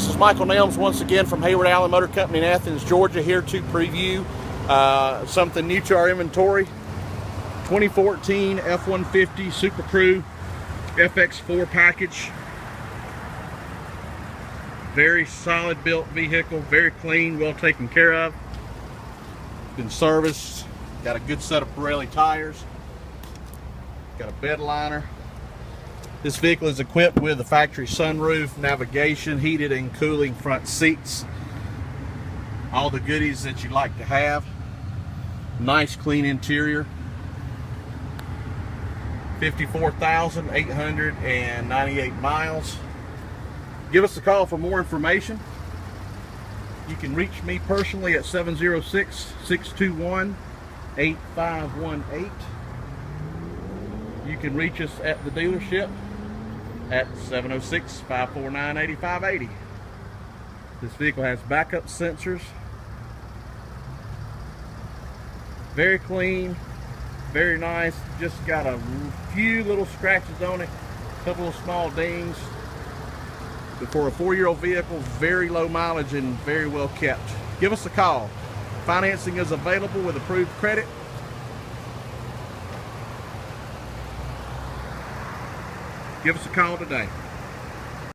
This is Michael Nelms once again from Heyward Allen Motor Company in Athens, Georgia, here to preview something new to our inventory. 2014 F150 Super Crew FX4 package. Very solid built vehicle, very clean, well taken care of. Been serviced, got a good set of Pirelli tires, got a bed liner. This vehicle is equipped with a factory sunroof, navigation, heated and cooling front seats. All the goodies that you'd like to have. Nice clean interior. 54,898 miles. Give us a call for more information. You can reach me personally at 706-621-8518. You can reach us at the dealership at 706-549-8580. This vehicle has backup sensors. Very clean, very nice. Just got a few little scratches on it, a couple of small dings. But for a 4-year-old vehicle, very low mileage and very well kept. Give us a call. Financing is available with approved credit. Give us a call today.